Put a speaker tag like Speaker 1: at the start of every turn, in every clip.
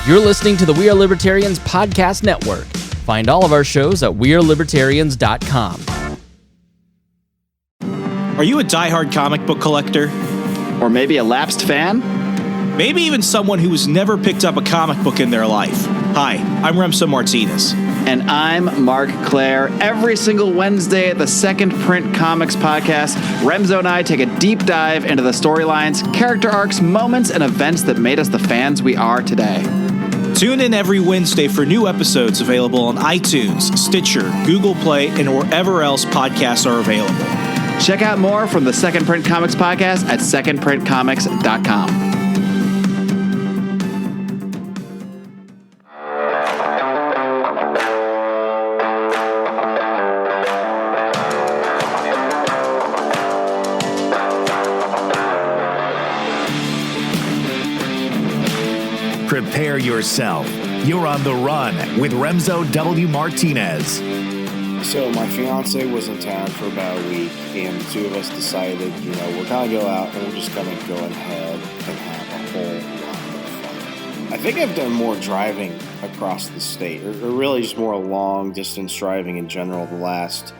Speaker 1: You're listening to the We Are Libertarians podcast network. Find all of our shows at wearelibertarians.com.
Speaker 2: Are you a diehard comic book collector?
Speaker 3: Or maybe a lapsed fan?
Speaker 2: Maybe even someone who has never picked up a comic book in their life. Hi, I'm Remso Martinez.
Speaker 3: And I'm Mark Claire. Every single Wednesday at the Second Print Comics podcast, Remso and I take a deep dive into the storylines, character arcs, moments, and events that made us the fans we are today.
Speaker 2: Tune in every Wednesday for new episodes available on iTunes, Stitcher, Google Play, and wherever else podcasts are available.
Speaker 3: Check out more from the Second Print Comics podcast at secondprintcomics.com.
Speaker 4: Prepare yourself. You're on the run with Remso W. Martinez.
Speaker 5: So my fiance was in town for about a week, and the two of us decided, we're going to go out and we're just going to go ahead and have a whole lot of fun. I think I've done more driving across the state, or really just more long-distance driving in general the last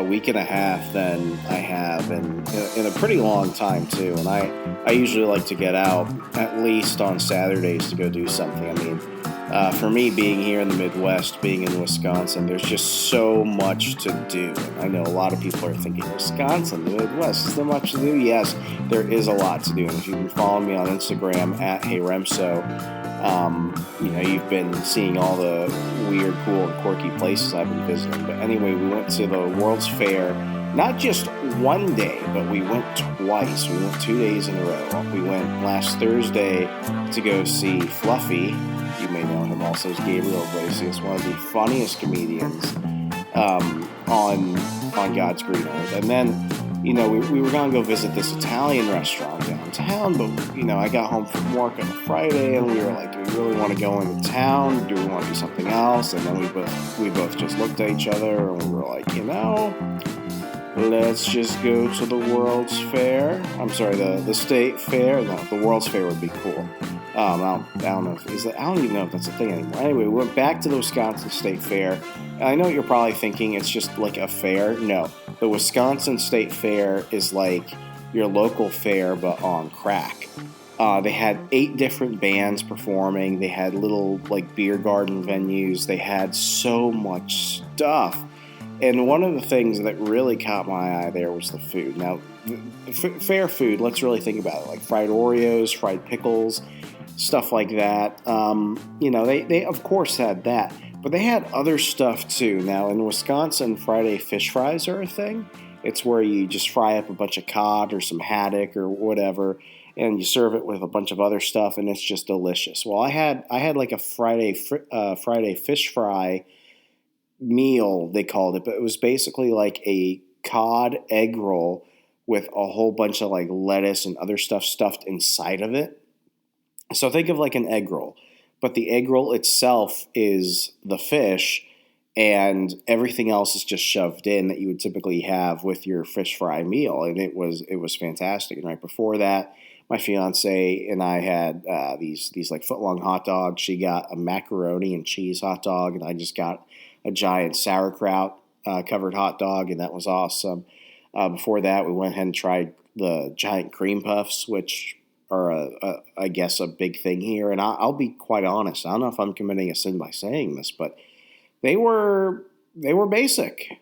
Speaker 5: week and a half than I have in a pretty long time, too. And I usually like to get out at least on Saturdays to go do something. I mean, for me, being here in the Midwest, being in Wisconsin, there's just so much to do. I know a lot of people are thinking, Wisconsin, the Midwest, is there much to do? Yes, there is a lot to do. And if you've been following me on Instagram at HeyRemso, you've been seeing all the weird, cool, and quirky places I've been visiting. But anyway, we went to the World's Fair, not just one day, but we went twice. We went 2 days in a row. We went last Thursday to go see Fluffy. You may know him also as Gabriel Iglesias, one of the funniest comedians on God's green earth. And then, we were going to go visit this Italian restaurant downtown, but, I got home from work on a Friday, and we were like, do we really want to go into town? Do we want to do something else? And then we both just looked at each other, and we were like, let's just go to the World's Fair. I'm sorry, the State Fair. No, the World's Fair would be cool. I don't know. I don't even know if that's a thing anymore. Anyway, we went back to the Wisconsin State Fair. And I know what you're probably thinking it's just like a fair. No, the Wisconsin State Fair is like your local fair, but on crack. They had 8 different bands performing. They had little beer garden venues. They had so much stuff. And one of the things that really caught my eye there was the food. Now, fair food, let's really think about it, like fried Oreos, fried pickles, stuff like that. They of course had that, but they had other stuff too. Now, in Wisconsin, Friday fish fries are a thing. It's where you just fry up a bunch of cod or some haddock or whatever, and you serve it with a bunch of other stuff, and it's just delicious. Well, I had like a Friday fish fry meal, they called it, but it was basically like a cod egg roll with a whole bunch of lettuce and other stuff stuffed inside of it. So think of like an egg roll, but the egg roll itself is the fish, and everything else is just shoved in that you would typically have with your fish fry meal, and it was fantastic. And right before that, my fiance and I had these foot-long hot dogs. She got a macaroni and cheese hot dog, and I just got a giant sauerkraut covered hot dog, and that was awesome. Before that, we went ahead and tried the giant cream puffs, which are, I guess, a big thing here. And I'll be quite honest. I don't know if I'm committing a sin by saying this, but they were basic.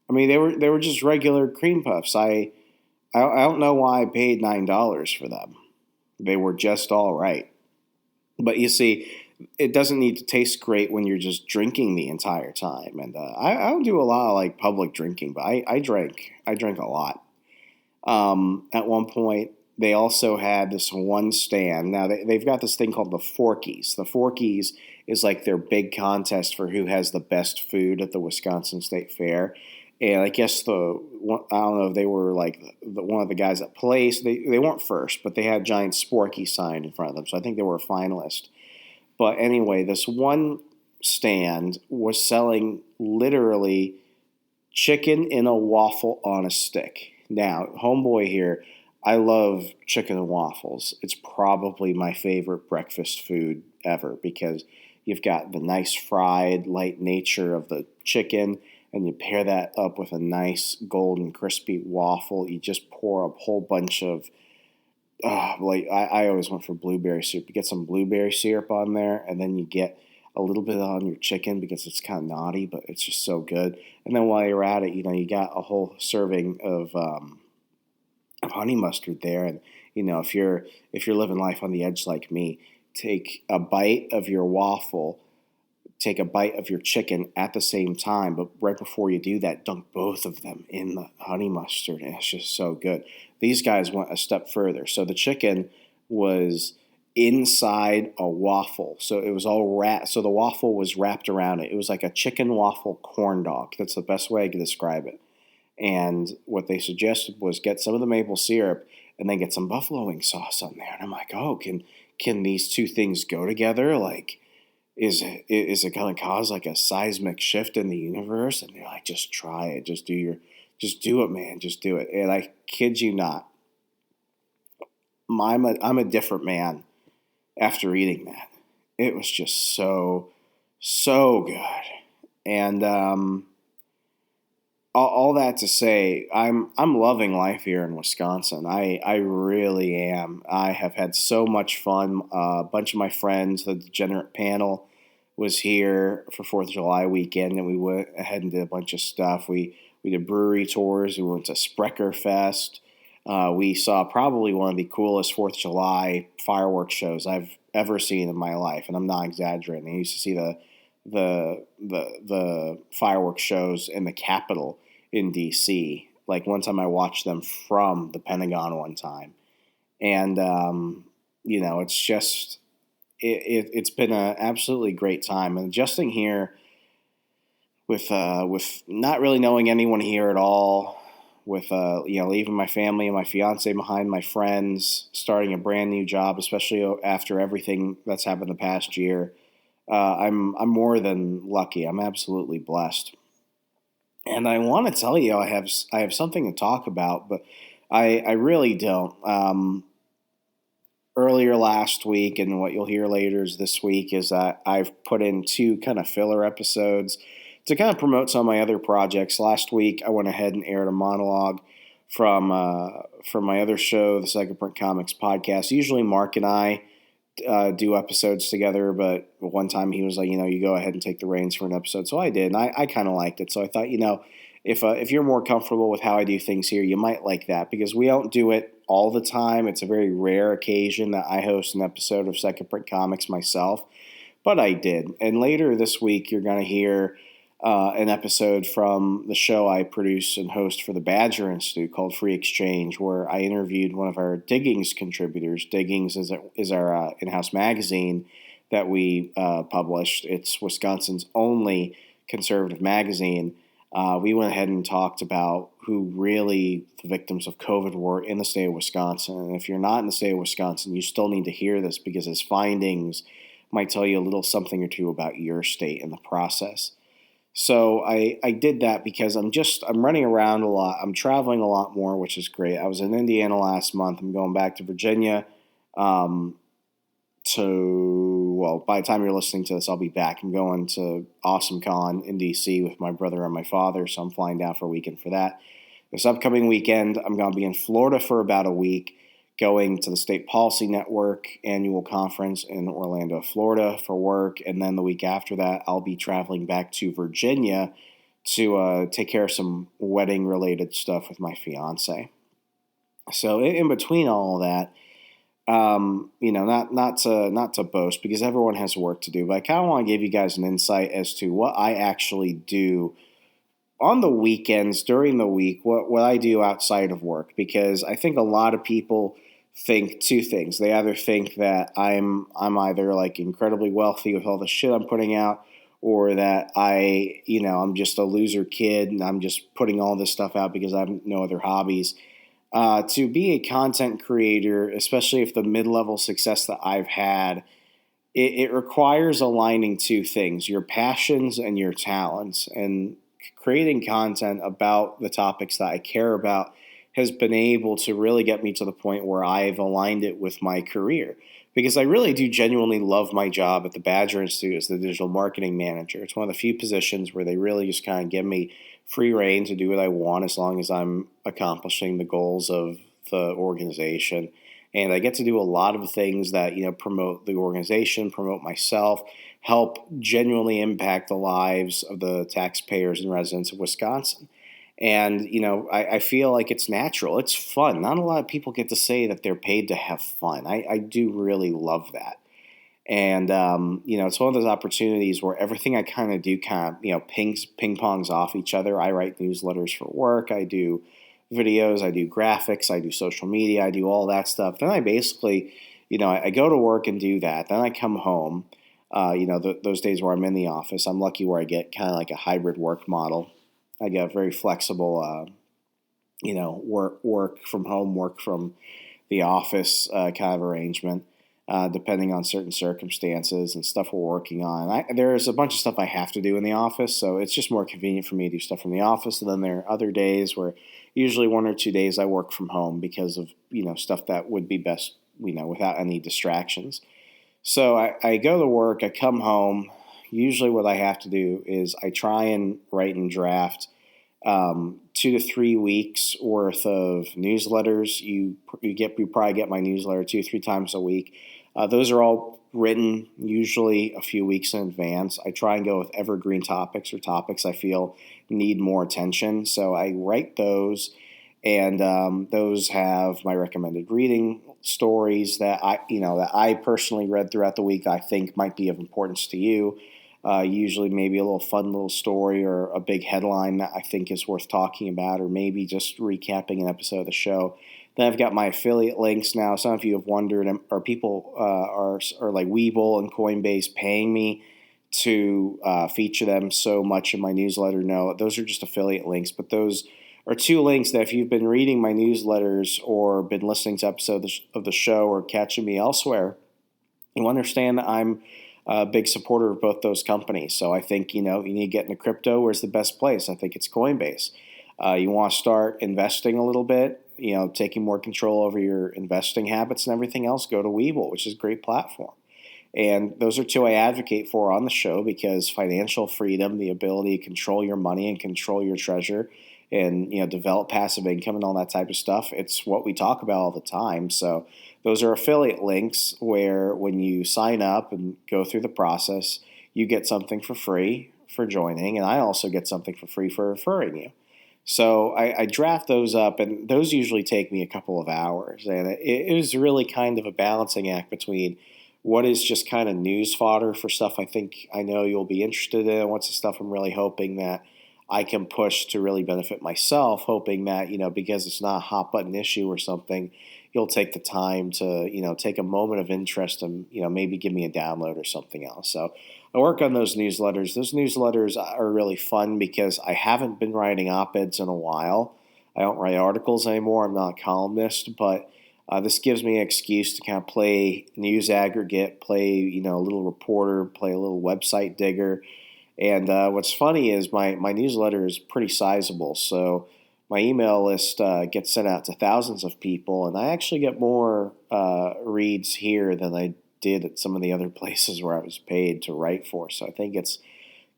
Speaker 5: I mean, they were just regular cream puffs. I don't know why I paid $9 for them. They were just all right. But you see, it doesn't need to taste great when you're just drinking the entire time. And I don't do a lot of public drinking, but I drank a lot. At one point, they also had this one stand. Now, they've got this thing called the Forkies. The Forkies is like their big contest for who has the best food at the Wisconsin State Fair. And I guess I don't know if they were one of the guys that placed. They weren't first, but they had a giant Sporky sign in front of them. So I think they were a finalist. But anyway, this one stand was selling literally chicken in a waffle on a stick. Now, homeboy here, I love chicken and waffles. It's probably my favorite breakfast food ever because you've got the nice fried, light nature of the chicken, and you pair that up with a nice golden crispy waffle. You just pour a whole bunch of, I always went for blueberry syrup. You get some blueberry syrup on there, and then you get a little bit on your chicken because it's kind of naughty, but it's just so good. And then while you're at it, you got a whole serving of honey mustard there. And, if you're living life on the edge like me, take a bite of your waffle, take a bite of your chicken at the same time, but right before you do that, dunk both of them in the honey mustard, and it's just so good. These guys went a step further. So the chicken was inside a waffle. So it was all wrapped. So the waffle was wrapped around it. It was like a chicken waffle corn dog. That's the best way I can describe it. And what they suggested was get some of the maple syrup and then get some buffalo wing sauce on there. And I'm like, oh, can these two things go together? Like, is it going to cause like a seismic shift in the universe? And they're like, just try it. Just do it, man. Just do it. And I kid you not, I'm a different man after eating that. It was just so good. And all that to say, I'm loving life here in Wisconsin. I really am. I have had so much fun. A bunch of my friends, the Degenerate panel, was here for 4th of July weekend, and we went ahead and did a bunch of stuff. We did brewery tours. We went to Sprecher Fest. We saw probably one of the coolest 4th of July fireworks shows I've ever seen in my life, and I'm not exaggerating. I used to see the fireworks shows in the Capitol in D.C. Like one time I watched them from the Pentagon one time. And, it's just, it's been an absolutely great time. And adjusting here with not really knowing anyone here at all, with, leaving my family and my fiance behind, my friends, starting a brand new job, especially after everything that's happened the past year. I'm more than lucky. I'm absolutely blessed. And I want to tell you, I have something to talk about, but I really don't. Earlier last week, and what you'll hear later is this week, is that I've put in 2 kind of filler episodes to kind of promote some of my other projects. Last week, I went ahead and aired a monologue from my other show, the Second Print Comics podcast. Usually Mark and I do episodes together, but one time he was like, you go ahead and take the reins for an episode. So I did, and I kind of liked it. So I thought, if you're more comfortable with how I do things here, you might like that, because we don't do it all the time. It's a very rare occasion that I host an episode of Second Print Comics myself, but I did. And later this week, you're going to hear an episode from the show I produce and host for the Badger Institute called Free Exchange, where I interviewed one of our Diggings contributors. Diggings is our in-house magazine that we published. It's Wisconsin's only conservative magazine. We went ahead and talked about who really the victims of COVID were in the state of Wisconsin. And if you're not in the state of Wisconsin, you still need to hear this, because his findings might tell you a little something or two about your state in the process. So I did that because I'm running around a lot. I'm traveling a lot more, which is great. I was in Indiana last month. I'm going back to Virginia by the time you're listening to this, I'll be back. I'm going to Awesome Con in D.C. with my brother and my father, so I'm flying down for a weekend for that. This upcoming weekend, I'm going to be in Florida for about a week, going to the State Policy Network annual conference in Orlando, Florida for work. And then the week after that, I'll be traveling back to Virginia to take care of some wedding-related stuff with my fiance. So in between all of that, not to boast, because everyone has work to do, but I kind of want to give you guys an insight as to what I actually do on the weekends, during the week, what I do outside of work, because I think a lot of people think 2 things. They either think that I'm either like incredibly wealthy with all the shit I'm putting out, or that I'm just a loser kid and I'm just putting all this stuff out because I have no other hobbies. To be a content creator, especially if the mid-level success that I've had, it requires aligning 2 things: your passions and your talents. And creating content about the topics that I care about has been able to really get me to the point where I've aligned it with my career. Because I really do genuinely love my job at the Badger Institute as the digital marketing manager. It's one of the few positions where they really just kind of give me free rein to do what I want as long as I'm accomplishing the goals of the organization. And I get to do a lot of things that, promote the organization, promote myself, help genuinely impact the lives of the taxpayers and residents of Wisconsin. And, I feel like it's natural. It's fun. Not a lot of people get to say that they're paid to have fun. I do really love that. And, it's one of those opportunities where everything I kind of do ping pongs off each other. I write newsletters for work. I do videos. I do graphics. I do social media. I do all that stuff. Then I basically, I go to work and do that. Then I come home, those days where I'm in the office. I'm lucky where I get kind of like a hybrid work model. I get very flexible, work from home, work from the office kind of arrangement, depending on certain circumstances and stuff we're working on. There's a bunch of stuff I have to do in the office, so it's just more convenient for me to do stuff from the office. And then there are other days where usually 1 or 2 days I work from home because of, stuff that would be best, without any distractions. So I go to work, I come home. Usually what I have to do is I try and write and draft 2 to 3 weeks worth of newsletters. You probably get my newsletter 2 or 3 times a week. Those are all written usually a few weeks in advance. I try and go with evergreen topics or topics I feel need more attention. So I write those, and those have my recommended reading stories that I personally read throughout the week I think might be of importance to you. Usually maybe a little fun little story or a big headline that I think is worth talking about, or maybe just recapping an episode of the show. Then I've got my affiliate links now. Some of you have wondered, are people are like Webull and Coinbase paying me to feature them so much in my newsletter? No, those are just affiliate links, but those are 2 links that if you've been reading my newsletters or been listening to episodes of the show or catching me elsewhere, you understand that I'm a big supporter of both those companies. So I think, you need to get into crypto. Where's the best place? I think it's Coinbase. You want to start investing a little bit, taking more control over your investing habits and everything else, go to Webull, which is a great platform. And those are 2 I advocate for on the show because financial freedom, the ability to control your money and control your treasure and, develop passive income and all that type of stuff, it's what we talk about all the time. So those are affiliate links where when you sign up and go through the process, you get something for free for joining, and I also get something for free for referring you. So I draft those up, and those usually take me a couple of hours. And it is really kind of a balancing act between what is just kind of news fodder for stuff I know you'll be interested in, and what's the stuff I'm really hoping that I can push to really benefit myself, hoping that, because it's not a hot button issue or something, you'll take the time to, take a moment of interest and, maybe give me a download or something else. So I work on those newsletters. Those newsletters are really fun because I haven't been writing op-eds in a while. I don't write articles anymore. I'm not a columnist, but this gives me an excuse to kind of play news aggregate, play, a little reporter, play a little website digger. And what's funny is my newsletter is pretty sizable. So my email list gets sent out to thousands of people, and I actually get more reads here than I did at some of the other places where I was paid to write for. So I think it's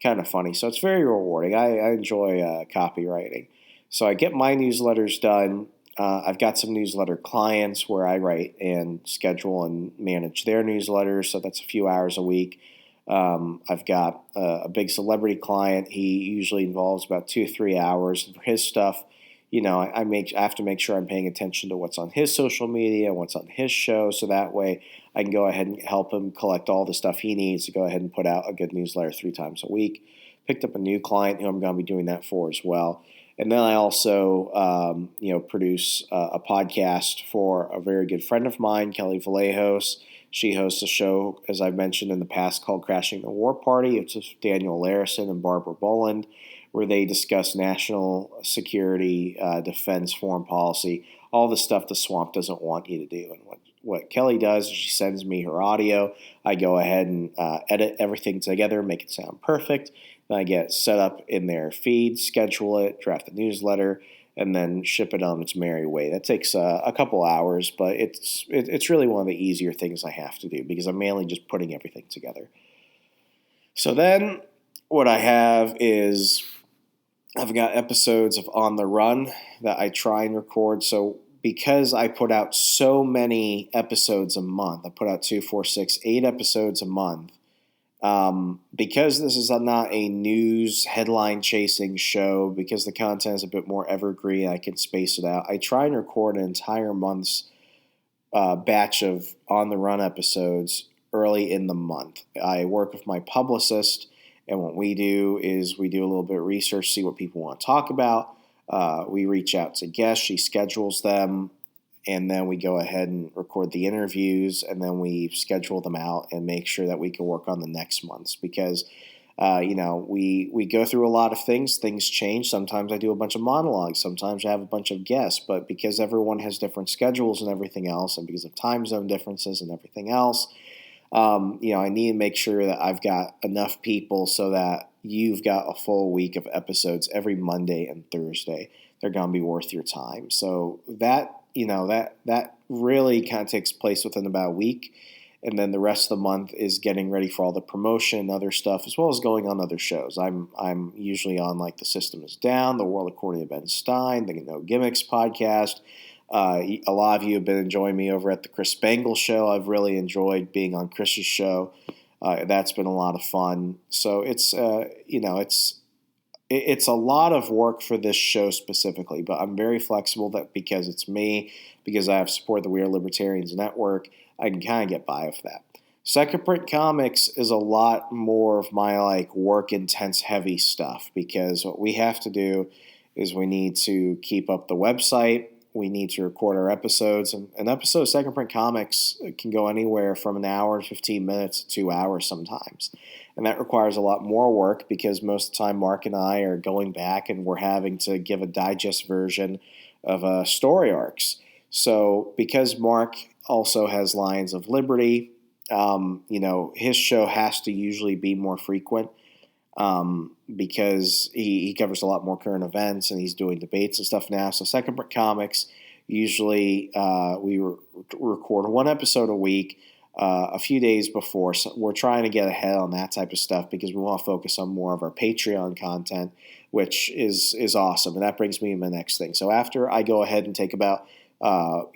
Speaker 5: kind of funny. So it's very rewarding. I enjoy copywriting. So I get my newsletters done. I've got some newsletter clients where I write and schedule and manage their newsletters. So that's a few hours a week. I've got a big celebrity client. He usually involves about 2 or 3 hours for his stuff. I have to make sure I'm paying attention to what's on his social media, what's on his show, so that way I can go ahead and help him collect all the stuff he needs to go ahead and put out a good newsletter 3 times a week. Picked up a new client who I'm going to be doing that for as well. And then I also, produce a podcast for a very good friend of mine, Kelly Vallejos. She hosts a show, as I've mentioned in the past, called Crashing the War Party. It's with Daniel Larison and Barbara Boland, where they discuss national security, defense, foreign policy, all the stuff the swamp doesn't want you to do. And what Kelly does is she sends me her audio. I go ahead and edit everything together, make it sound perfect. Then I get set up in their feed, schedule it, draft the newsletter, and then ship it on its merry way. That takes a couple hours, but it's really one of the easier things I have to do because I'm mainly just putting everything together. So then what I have is I've got episodes of On the Run that I try and record. So because I put out so many episodes a month, I put out 2, 4, 6, 8 episodes a month. Because this is not a news headline chasing show, because the content is a bit more evergreen, I can space it out. I try and record an entire month's batch of On the Run episodes early in the month. I work with my publicist, and what we do is we do a little bit of research, see what people want to talk about. We reach out to guests, she schedules them, and then we go ahead and record the interviews, and then we schedule them out and make sure that we can work on the next month's because, we go through a lot of things. Things change. Sometimes I do a bunch of monologues. Sometimes I have a bunch of guests. But because everyone has different schedules and everything else, and because of time zone differences and everything else, I need to make sure that I've got enough people so that you've got a full week of episodes every Monday and Thursday. They're going to be worth your time. So that really kind of takes place within about a week. And then the rest of the month is getting ready for all the promotion and other stuff, as well as going on other shows. I'm usually on like The System is Down, The World According to Ben Stein, the No Gimmicks podcast. A lot of you have been enjoying me over at the Chris Spangle show. I've really enjoyed being on Chris's show. That's been a lot of fun. So it's a lot of work for this show specifically, but I'm very flexible that because it's me, because I have support of the We Are Libertarians network, I can kind of get by with that. Second Print Comics is a lot more of my work intense heavy stuff because what we have to do is we need to keep up the website. We need to record our episodes. And an episode of Second Print Comics can go anywhere from an hour and 15 minutes to 2 hours sometimes. And that requires a lot more work because most of the time Mark and I are going back and we're having to give a digest version of story arcs. So because Mark also has Lions of Liberty, his show has to usually be more frequent because he covers a lot more current events and he's doing debates and stuff now. So Second Print Comics, usually we record one episode a week a few days before. So we're trying to get ahead on that type of stuff because we want to focus on more of our Patreon content, which is awesome. And that brings me to my next thing. So after I go ahead and take about 1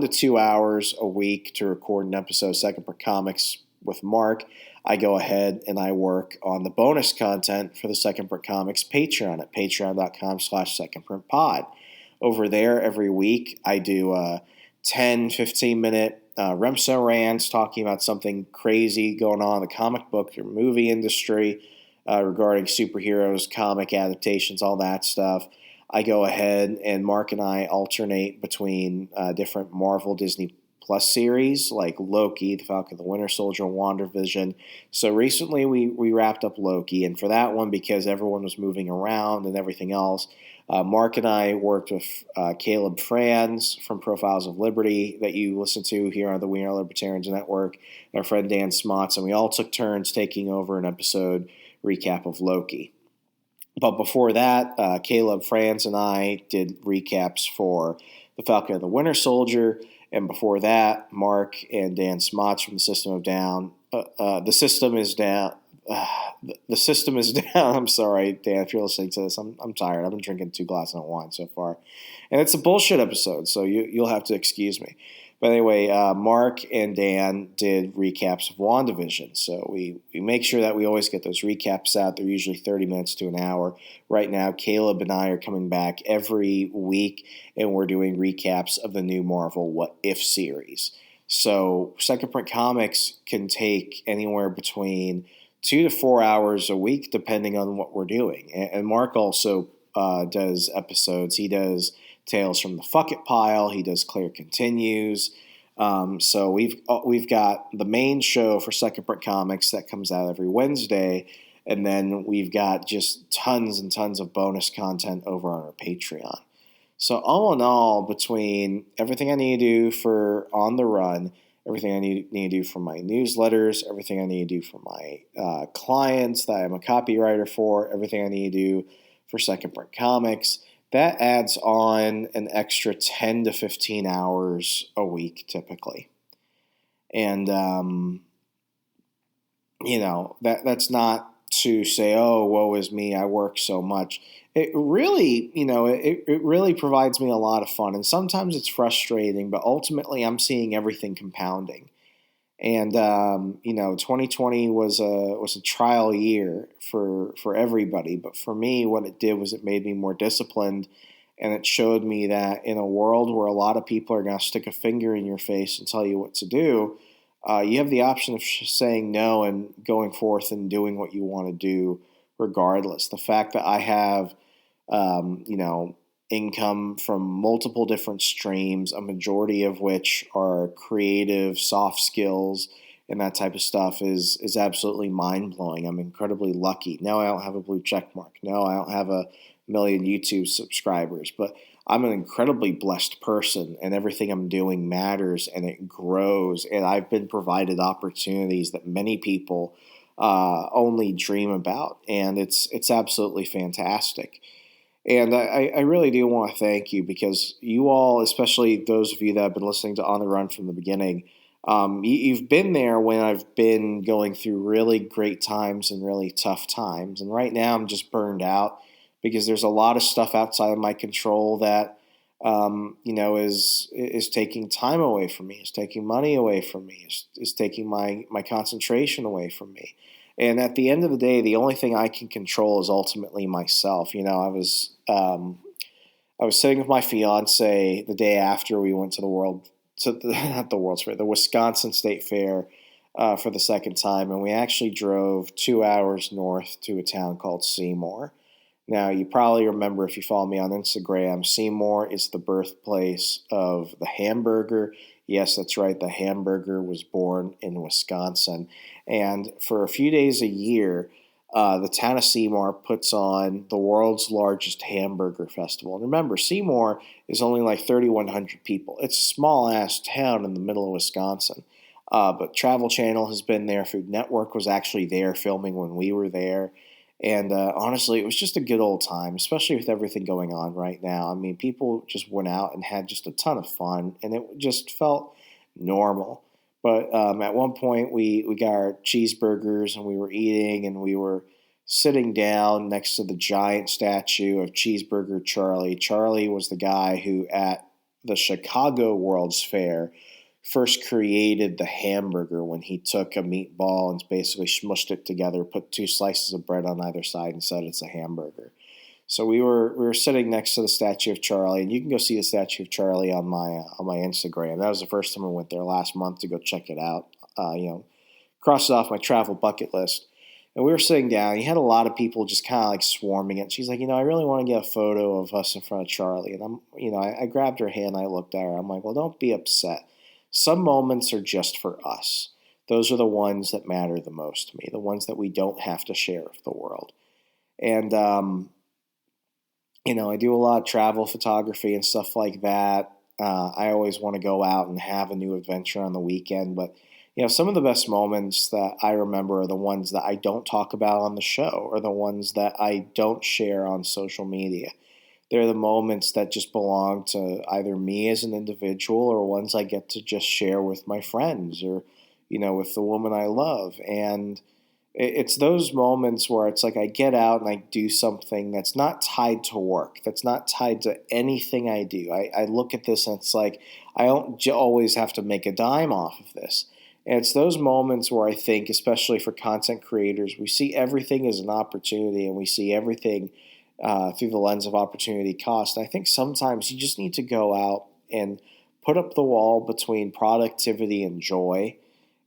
Speaker 5: to 2 hours a week to record an episode of Second Print Comics with Mark, I go ahead and I work on the bonus content for the Second Print Comics Patreon at patreon.com/secondprintpod. Over there every week I do 10, 15-minute Remso rants talking about something crazy going on in the comic book or movie industry regarding superheroes, comic adaptations, all that stuff. I go ahead and Mark and I alternate between different Marvel Disney Plus series like Loki, The Falcon, the Winter Soldier, and WandaVision. So recently we wrapped up Loki, and for that one, because everyone was moving around and everything else, Mark and I worked with Caleb Franz from Profiles of Liberty that you listen to here on the We Are Libertarians network, and our friend Dan Smots, and we all took turns taking over an episode recap of Loki. But before that, Caleb Franz and I did recaps for The Falcon and the Winter Soldier. And before that, Mark and Dan Smots from The System is Down. The System is Down. I'm sorry, Dan, if you're listening to this. I'm tired. I've been drinking 2 glasses of wine so far. And it's a bullshit episode, so you'll have to excuse me. But anyway, Mark and Dan did recaps of WandaVision. So we make sure that we always get those recaps out. They're usually 30 minutes to an hour. Right now, Caleb and I are coming back every week, and we're doing recaps of the new Marvel What If series. So Second Print Comics can take anywhere between 2 to 4 hours a week, depending on what we're doing. And Mark also does episodes. He does Tales from the Fuck It Pile. He does Claire Continues. So we've got the main show for Second Print Comics that comes out every Wednesday, and then we've got just tons and tons of bonus content over on our Patreon. So all in all, between everything I need to do for On the Run, everything I need to do for my newsletters, everything I need to do for my clients that I'm a copywriter for, everything I need to do for Second Print Comics, that adds on an extra 10 to 15 hours a week typically. And, that's not to say, oh, woe is me, I work so much. It really, it really provides me a lot of fun. And sometimes it's frustrating, but ultimately I'm seeing everything compounding. And, 2020 was a trial year for everybody. But for me, what it did was it made me more disciplined. And it showed me that in a world where a lot of people are going to stick a finger in your face and tell you what to do, you have the option of saying no and going forth and doing what you want to do regardless. The fact that I have, income from multiple different streams, a majority of which are creative, soft skills, and that type of stuff is absolutely mind-blowing. I'm incredibly lucky. No, I don't have a blue check mark. No, I don't have a million YouTube subscribers, but I'm an incredibly blessed person, and everything I'm doing matters, and it grows, and I've been provided opportunities that many people only dream about, and it's absolutely fantastic. And I really do want to thank you, because you all, especially those of you that have been listening to On the Run from the beginning, you've been there when I've been going through really great times and really tough times. And right now I'm just burned out because there's a lot of stuff outside of my control that, is taking time away from me, is taking money away from me, is taking my concentration away from me. And at the end of the day, the only thing I can control is ultimately myself. I was sitting with my fiance the day after we went to the Wisconsin State Fair for the second time, and we actually drove 2 hours north to a town called Seymour. Now, you probably remember, if you follow me on Instagram, Seymour is the birthplace of the hamburger. Yes, that's right. The hamburger was born in Wisconsin. And for a few days a year, the town of Seymour puts on the world's largest hamburger festival. And remember, Seymour is only like 3,100 people. It's a small-ass town in the middle of Wisconsin. But Travel Channel has been there. Food Network was actually there filming when we were there. And honestly, it was just a good old time, especially with everything going on right now. I mean, people just went out and had just a ton of fun, and it just felt normal. But at one point, we got our cheeseburgers, and we were eating, and we were sitting down next to the giant statue of Cheeseburger Charlie. Charlie was the guy who, at the Chicago World's Fair, first created the hamburger when he took a meatball and basically smushed it together, put 2 slices of bread on either side, and said it's a hamburger. So we were sitting next to the statue of Charlie, and you can go see the statue of Charlie on my Instagram. That was the first time I went there last month to go check it out. Crossed it off my travel bucket list. And we were sitting down. You had a lot of people just kind of like swarming it. She's like, I really want to get a photo of us in front of Charlie. And I grabbed her hand. I looked at her. I'm like, well, don't be upset. Some moments are just for us. Those are the ones that matter the most to me, the ones that we don't have to share with the world. And, I do a lot of travel photography and stuff like that. I always want to go out and have a new adventure on the weekend. But, some of the best moments that I remember are the ones that I don't talk about on the show, or the ones that I don't share on social media. They're the moments that just belong to either me as an individual, or ones I get to just share with my friends, or, with the woman I love. And it's those moments where it's like I get out and I do something that's not tied to work, that's not tied to anything I do. I look at this and it's like I don't always have to make a dime off of this. And it's those moments where I think, especially for content creators, we see everything as an opportunity, and we see everything through the lens of opportunity cost. I think sometimes you just need to go out and put up the wall between productivity and joy,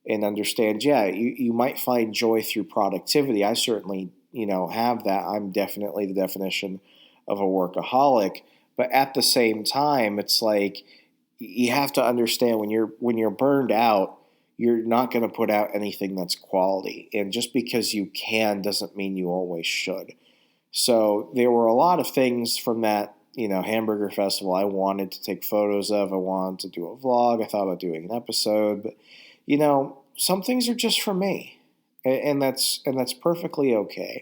Speaker 5: and understand, you might find joy through productivity. I certainly, have that. I'm definitely the definition of a workaholic. But at the same time, it's like you have to understand when you're burned out, you're not going to put out anything that's quality. And just because you can doesn't mean you always should. So there were a lot of things from that, hamburger festival I wanted to take photos of. I wanted to do a vlog. I thought about doing an episode, but some things are just for me, and that's perfectly okay.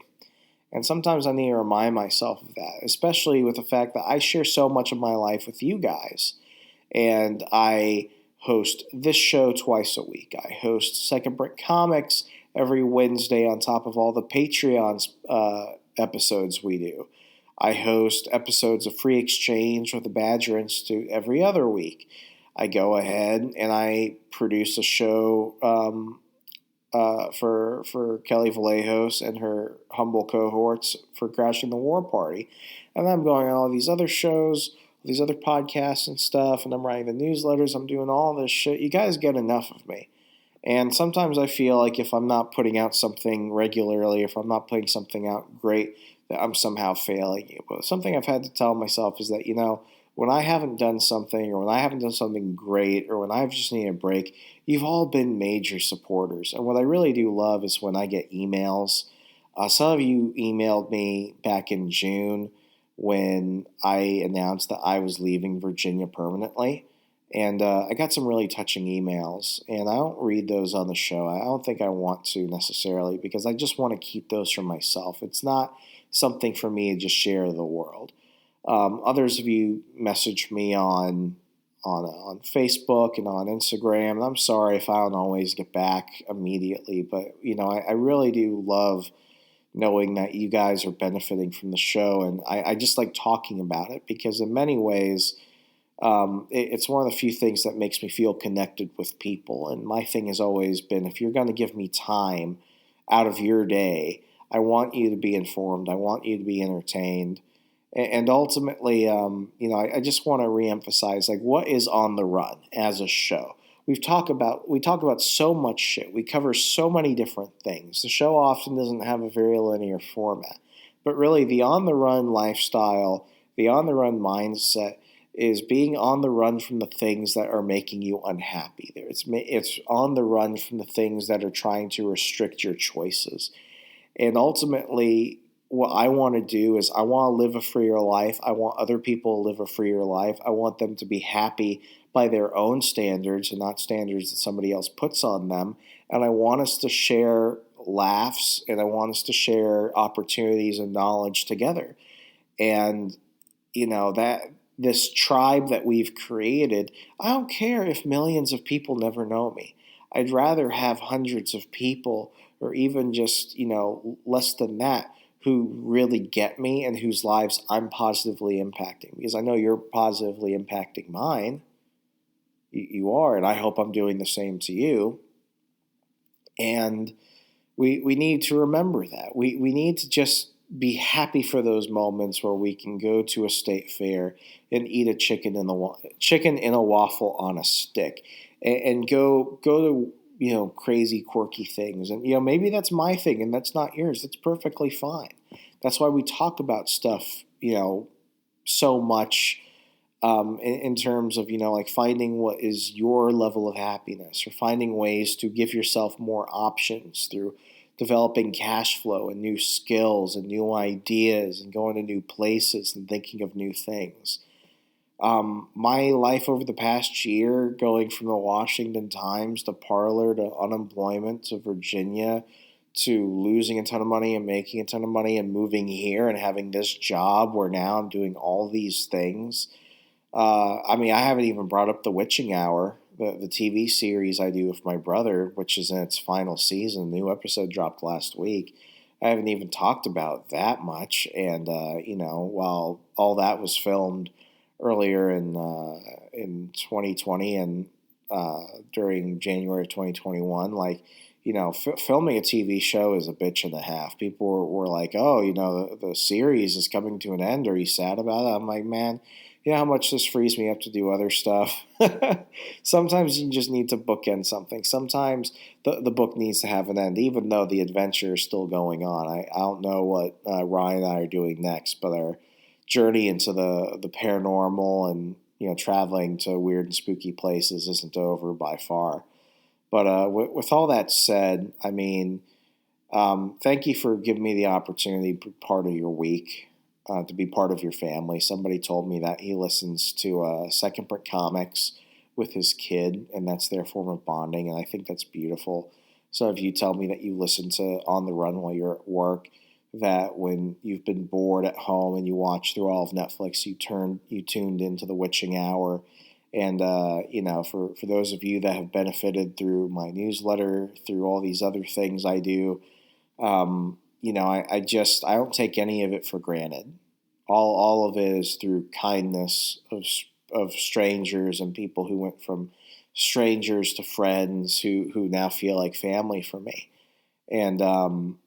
Speaker 5: And sometimes I need to remind myself of that, especially with the fact that I share so much of my life with you guys. And I host this show twice a week. I host Second Print Comics every Wednesday on top of all the Patreon episodes we do. I host episodes of Free Exchange with the Badger Institute every other week. I go ahead and I produce a show for Kelly Vallejos and her humble cohorts for Crashing the War Party. And I'm going on all these other shows, these other podcasts and stuff, and I'm writing the newsletters, I'm doing all this shit. You guys get enough of me. And sometimes I feel like if I'm not putting out something regularly, if I'm not putting something out great, that I'm somehow failing you. But something I've had to tell myself is that, when I haven't done something, or when I haven't done something great, or when I've just needed a break, you've all been major supporters. And what I really do love is when I get emails. Some of you emailed me back in June when I announced that I was leaving Virginia permanently. And I got some really touching emails. And I don't read those on the show. I don't think I want to necessarily, because I just want to keep those for myself. It's not something for me to just share to the world. Others of you message me on Facebook and on Instagram, and I'm sorry if I don't always get back immediately, but I really do love knowing that you guys are benefiting from the show, and I just like talking about it because in many ways it's one of the few things that makes me feel connected with people. And my thing has always been, if you're going to give me time out of your day, I want you to be informed, I want you to be entertained. And ultimately, I just want to reemphasize, like, what is On the Run as a show? We talk about so much shit. We cover so many different things. The show often doesn't have a very linear format. But really, the on the run lifestyle, the on the run mindset is being on the run from the things that are making you unhappy. It's on the run from the things that are trying to restrict your choices. And ultimately, what I want to do is I want to live a freer life. I want other people to live a freer life. I want them to be happy by their own standards and not standards that somebody else puts on them. And I want us to share laughs, and I want us to share opportunities and knowledge together. And, that this tribe that we've created, I don't care if millions of people never know me. I'd rather have hundreds of people, or even just, less than that, who really get me and whose lives I'm positively impacting. Because I know you're positively impacting mine. You are, and I hope I'm doing the same to you. And we need to remember that. We need to just be happy for those moments where we can go to a state fair and eat a chicken in a waffle on a stick, and go to crazy, quirky things. And, maybe that's my thing and that's not yours. That's perfectly fine. That's why we talk about stuff, so much in terms of, like finding what is your level of happiness, or finding ways to give yourself more options through developing cash flow and new skills and new ideas and going to new places and thinking of new things. My life over the past year, going from the Washington Times to Parler to unemployment to Virginia to losing a ton of money and making a ton of money and moving here and having this job where now I'm doing all these things. I haven't even brought up The Witching Hour, the TV series I do with my brother, which is in its final season. The new episode dropped last week. I haven't even talked about that much. And, while all that was filmed earlier in 2020 and during January of 2021, filming a TV show is a bitch and a half. People were like, oh, the series is coming to an end. Are you sad about it? I'm like, man, you know how much this frees me up to do other stuff? Sometimes you just need to bookend something. Sometimes the book needs to have an end, even though the adventure is still going on. I don't know what Ryan and I are doing next, but our journey into the paranormal and traveling to weird and spooky places isn't over by far. But with all that said, thank you for giving me the opportunity to be part of your week, to be part of your family. Somebody told me that he listens to Second Print Comics with his kid, and that's their form of bonding, and I think that's beautiful. Some of you tell me that you listen to On the Run while you're at work. that when you've been bored at home and you watch through all of Netflix, you tuned into the witching hour. And, for those of you that have benefited through my newsletter, through all these other things I do, I don't take any of it for granted. All of it is through kindness of strangers and people who went from strangers to friends who now feel like family for me. And, I'm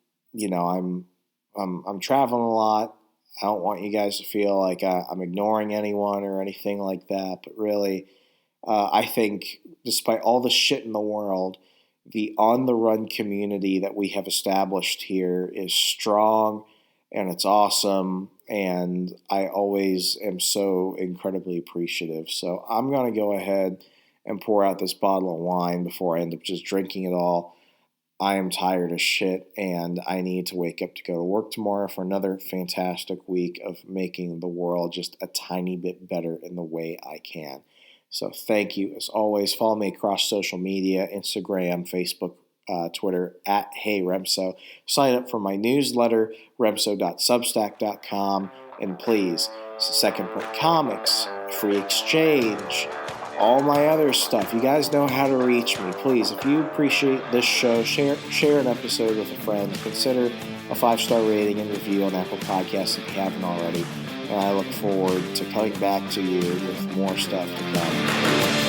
Speaker 5: traveling a lot. I don't want you guys to feel like I'm ignoring anyone or anything like that. But really, I think despite all the shit in the world, the on-the-run community that we have established here is strong and it's awesome. And I always am so incredibly appreciative. So I'm going to go ahead and pour out this bottle of wine before I end up just drinking it all. I am tired as shit, and I need to wake up to go to work tomorrow for another fantastic week of making the world just a tiny bit better in the way I can. So thank you. As always, follow me across social media, Instagram, Facebook, Twitter, at Hey Remso. Sign up for my newsletter, remso.substack.com. And please, Second Print Comics, free exchange, all my other stuff. You guys know how to reach me. Please, if you appreciate this show, share an episode with a friend. Consider a 5-star rating and review on Apple Podcasts if you haven't already. And I look forward to coming back to you with more stuff to come.